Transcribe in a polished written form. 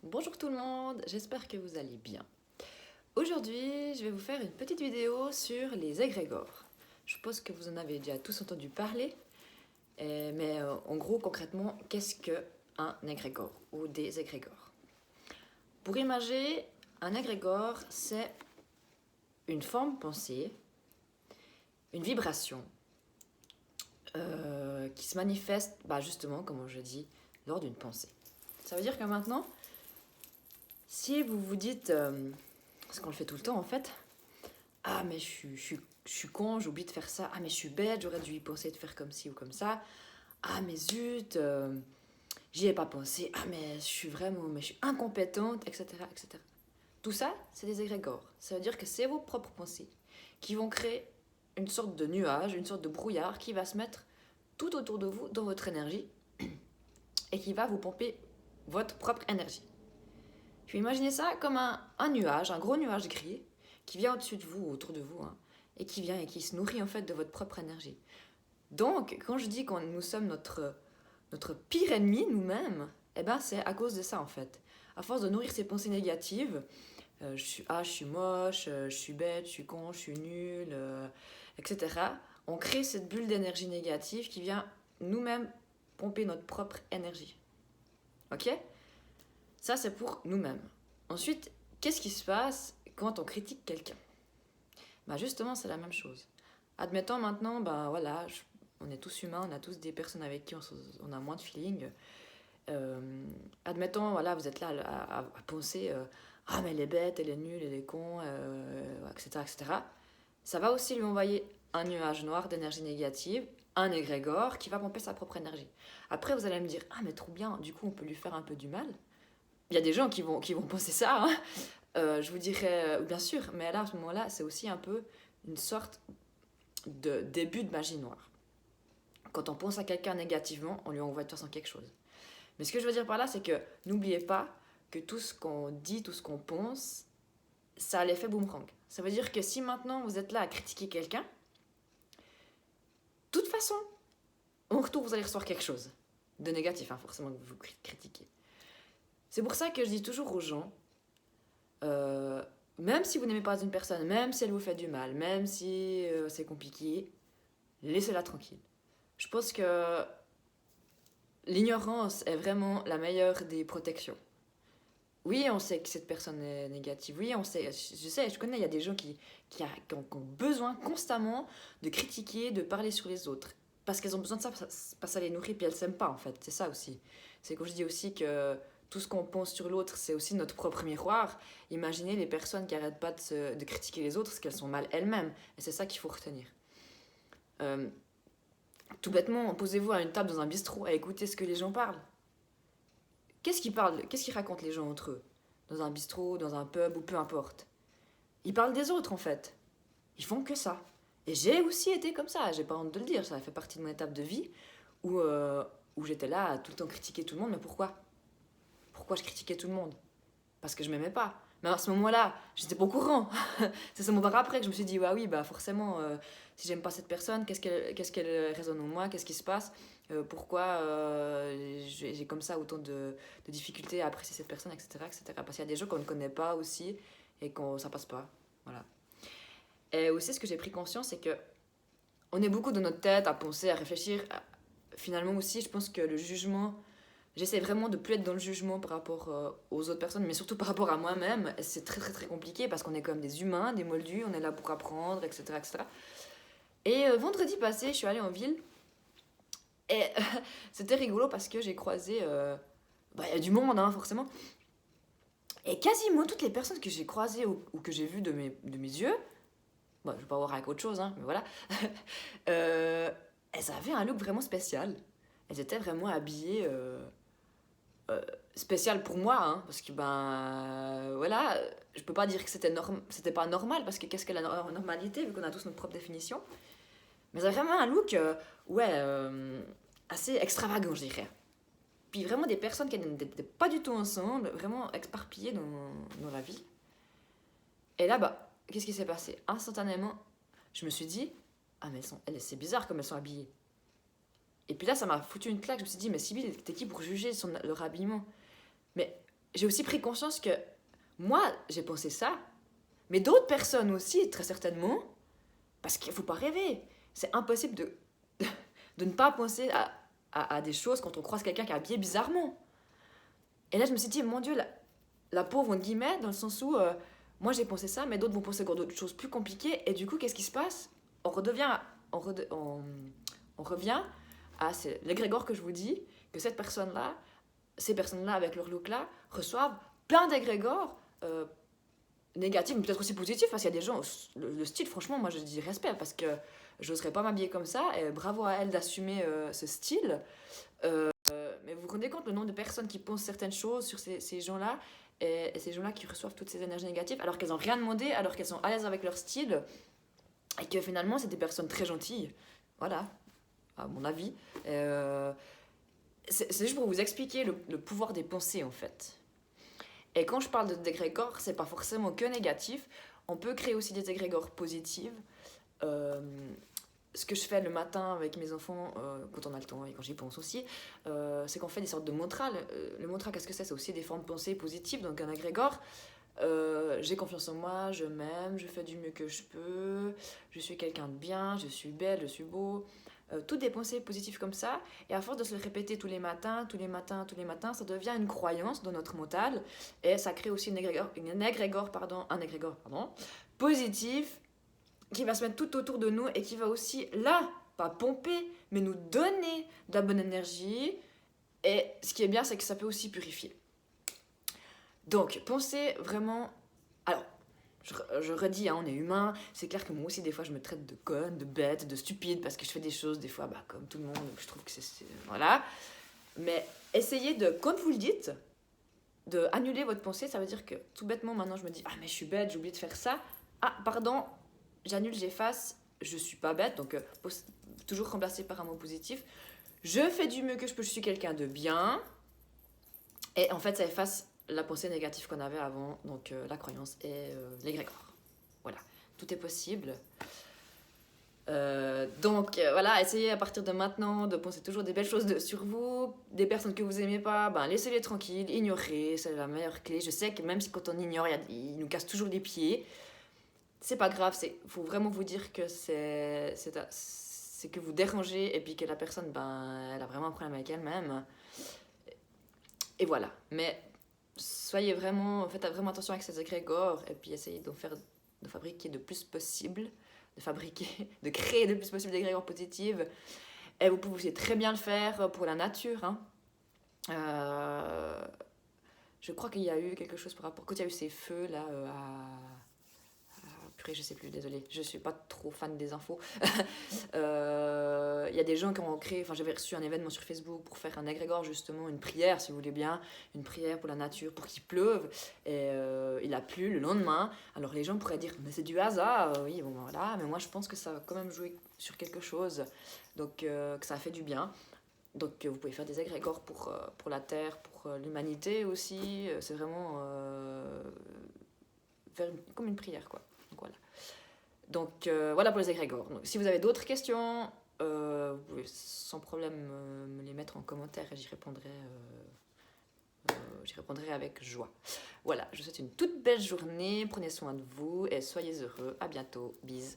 Bonjour tout le monde, j'espère que vous allez bien. Aujourd'hui, je vais vous faire une petite vidéo sur les égrégores. Je suppose que vous en avez déjà tous entendu parler, mais en gros, concrètement, qu'est-ce qu'un égrégore ou des égrégores? Pour imaginer, un égrégore, c'est une forme pensée, une vibration qui se manifeste, justement, comme je dis, lors d'une pensée. Ça veut dire que maintenant, si vous vous dites, parce qu'on le fait tout le temps en fait, ah mais je suis con, j'ai oublié de faire ça, ah mais je suis bête, j'aurais dû y penser de faire comme ci ou comme ça, ah mais zut, j'y ai pas pensé, ah mais je suis incompétente, etc. etc. Tout ça, c'est des égrégores. Ça veut dire que c'est vos propres pensées qui vont créer une sorte de nuage, une sorte de brouillard qui va se mettre tout autour de vous dans votre énergie et qui va vous pomper votre propre énergie. Puis imaginez ça comme un nuage, un gros nuage gris qui vient au-dessus de vous, autour de vous, et qui vient et qui se nourrit en fait de votre propre énergie. Donc, quand je dis que nous sommes notre pire ennemi, nous-mêmes, c'est à cause de ça en fait. À force de nourrir ces pensées négatives, je suis moche, je suis bête, je suis con, je suis nulle, etc. On crée cette bulle d'énergie négative qui vient nous-mêmes pomper notre propre énergie. Ok ? Ça, c'est pour nous-mêmes. Ensuite, qu'est-ce qui se passe quand on critique quelqu'un? Justement, c'est la même chose. Admettons maintenant, on est tous humains, on a tous des personnes avec qui on a moins de feeling. Admettons, vous êtes là à penser ah, mais elle est bête, elle est nulle, elle est con, etc., etc. Ça va aussi lui envoyer un nuage noir d'énergie négative, un égrégore qui va pomper sa propre énergie. Après, vous allez me dire ah, mais trop bien, du coup, on peut lui faire un peu du mal. Il y a des gens qui vont penser ça, hein. Je vous dirais, bien sûr, mais là, à ce moment-là, c'est aussi un peu une sorte de début de magie noire. Quand on pense à quelqu'un négativement, on lui envoie de toute façon quelque chose. Mais ce que je veux dire par là, c'est que n'oubliez pas que tout ce qu'on dit, tout ce qu'on pense, ça a l'effet boomerang. Ça veut dire que si maintenant vous êtes là à critiquer quelqu'un, de toute façon, en retour, vous allez recevoir quelque chose de négatif, forcément, que vous critiquez. C'est pour ça que je dis toujours aux gens, même si vous n'aimez pas une personne, même si elle vous fait du mal, même si c'est compliqué, laissez-la tranquille. Je pense que l'ignorance est vraiment la meilleure des protections. Oui, on sait que cette personne est négative. Oui, on sait, je connais, il y a des gens qui ont besoin constamment de critiquer, de parler sur les autres. Parce qu'elles ont besoin de ça, parce que ça les nourrit, puis elles ne s'aiment pas, en fait. C'est ça aussi. C'est quand je dis aussi que tout ce qu'on pense sur l'autre, c'est aussi notre propre miroir. Imaginez les personnes qui n'arrêtent pas de critiquer les autres, parce qu'elles sont mal elles-mêmes. Et c'est ça qu'il faut retenir. Tout bêtement, posez-vous à une table dans un bistrot à écouter ce que les gens parlent. Qu'est-ce qu'ils parlent? Qu'est-ce qu'ils racontent les gens entre eux? Dans un bistrot, dans un pub ou peu importe. Ils parlent des autres en fait. Ils font que ça. Et j'ai aussi été comme ça, j'ai pas honte de le dire, ça fait partie de mon étape de vie où j'étais là à tout le temps critiquer tout le monde. Mais pourquoi? Pourquoi je critiquais tout le monde? Parce que je m'aimais pas. Mais à ce moment-là, j'étais pas au courant. C'est seulement par après que je me suis dit, oui, forcément, si j'aime pas cette personne, qu'est-ce qu'elle résonne en moi? Qu'est-ce qui se passe? Pourquoi j'ai comme ça autant de difficultés à apprécier cette personne, etc., etc. Parce qu'il y a des gens qu'on ne connaît pas aussi et que ça passe pas. Voilà. Et aussi, ce que j'ai pris conscience, c'est que on est beaucoup dans notre tête à penser, à réfléchir. Finalement aussi, je pense que le jugement, j'essaie vraiment de plus être dans le jugement par rapport aux autres personnes, mais surtout par rapport à moi-même. C'est très très très compliqué parce qu'on est comme des humains, des moldus, on est là pour apprendre, etc. etc. Et vendredi passé, je suis allée en ville et c'était rigolo parce que j'ai croisé... y a du monde, forcément. Et quasiment toutes les personnes que j'ai croisées ou que j'ai vues de mes yeux, je vais pas voir avec autre chose, mais voilà, elles avaient un look vraiment spécial. Elles étaient vraiment habillées... spécial pour moi, parce que voilà, je peux pas dire que c'était pas normal, parce que qu'est-ce que la normalité, vu qu'on a tous notre propre définition. Mais ça a vraiment un look assez extravagant, je dirais. Puis vraiment des personnes qui n'étaient pas du tout ensemble, vraiment éparpillées dans la vie. Et là, qu'est-ce qui s'est passé? Instantanément, je me suis dit, ah mais c'est bizarre comme elles sont habillées. Et puis là, ça m'a foutu une claque. Je me suis dit, mais Sybille, t'es qui pour juger leur habillement? Mais j'ai aussi pris conscience que moi, j'ai pensé ça, mais d'autres personnes aussi, très certainement, parce qu'il ne faut pas rêver. C'est impossible de ne pas penser à des choses quand on croise quelqu'un qui est habillé bizarrement. Et là, je me suis dit, mon Dieu, la pauvre, entre guillemets, dans le sens où moi j'ai pensé ça, mais d'autres vont penser encore d'autres choses plus compliquées. Et du coup, qu'est-ce qui se passe? On revient à l'égrégore que je vous dis, que cette personne-là, ces personnes-là, avec leur look-là, reçoivent plein d'égrégores négatifs, mais peut-être aussi positifs, parce qu'il y a des gens, le style, franchement, moi je dis respect, parce que je n'oserais pas m'habiller comme ça, et bravo à elle d'assumer ce style. Mais vous vous rendez compte le nombre de personnes qui pensent certaines choses sur ces gens-là, et ces gens-là qui reçoivent toutes ces énergies négatives, alors qu'elles n'ont rien demandé, alors qu'elles sont à l'aise avec leur style, et que finalement c'est des personnes très gentilles. Voilà, à mon avis. C'est juste pour vous expliquer le pouvoir des pensées, en fait. Et quand je parle d'égrégore, c'est pas forcément que négatif. On peut créer aussi des égrégores positives. Ce que je fais le matin avec mes enfants, quand on a le temps et quand j'y pense aussi, c'est qu'on fait des sortes de mantras. Le mantra, qu'est-ce que c'est? C'est aussi des formes de pensée positives, donc un égrégore. J'ai confiance en moi, je m'aime, je fais du mieux que je peux, je suis quelqu'un de bien, je suis belle, je suis beau. Toutes des pensées positives comme ça, et à force de se le répéter tous les matins, tous les matins, tous les matins, ça devient une croyance dans notre mental, et ça crée aussi un égrégore positif, qui va se mettre tout autour de nous, et qui va aussi, là, pas pomper, mais nous donner de la bonne énergie, et ce qui est bien, c'est que ça peut aussi purifier. Donc, pensez vraiment... Alors, je redis, hein, on est humain. C'est clair que moi aussi, des fois, je me traite de conne, de bête, de stupide, parce que je fais des choses, des fois, comme tout le monde, je trouve que c'est... Voilà. Mais essayez de, quand vous le dites, de annuler votre pensée. Ça veut dire que, tout bêtement, maintenant, je me dis, ah, mais je suis bête, j'ai oublié de faire ça. Ah, pardon, j'annule, j'efface, je suis pas bête. Donc, toujours remplacer par un mot positif. Je fais du mieux que je peux, je suis quelqu'un de bien. Et en fait, ça efface la pensée négative qu'on avait avant, donc la croyance et l'égrégore. Voilà, tout est possible. Donc voilà, essayez à partir de maintenant de penser toujours des belles choses sur vous. Des personnes que vous aimez pas, laissez-les tranquilles, ignorez, c'est la meilleure clé. Je sais que même si quand on ignore, ils nous cassent toujours les pieds. C'est pas grave, faut vraiment vous dire que c'est que vous dérangez et puis que la personne, elle a vraiment un problème avec elle-même. Et voilà, mais faites vraiment attention avec ces égrégores et puis essayez de fabriquer le plus possible, de créer le plus possible d'égrégores positives. Et vous pouvez aussi très bien le faire pour la nature. Hein. Je crois qu'il y a eu quelque chose par rapport... Quand il y a eu ces feux là je sais plus, désolée, je suis pas trop fan des infos. Il y a des gens qui ont créé, j'avais reçu un événement sur Facebook pour faire un égrégore, justement, une prière, si vous voulez bien, une prière pour la nature, pour qu'il pleuve, et il a plu le lendemain. Alors les gens pourraient dire, mais c'est du hasard, oui, bon voilà, mais moi je pense que ça a quand même joué sur quelque chose, donc que ça a fait du bien. Donc vous pouvez faire des égrégores pour la terre, pour l'humanité aussi, c'est vraiment faire comme une prière, quoi. Donc voilà pour les égrégores. Donc, si vous avez d'autres questions, vous pouvez sans problème me les mettre en commentaire et j'y répondrai avec joie. Voilà, je vous souhaite une toute belle journée, prenez soin de vous et soyez heureux. À bientôt, bisous.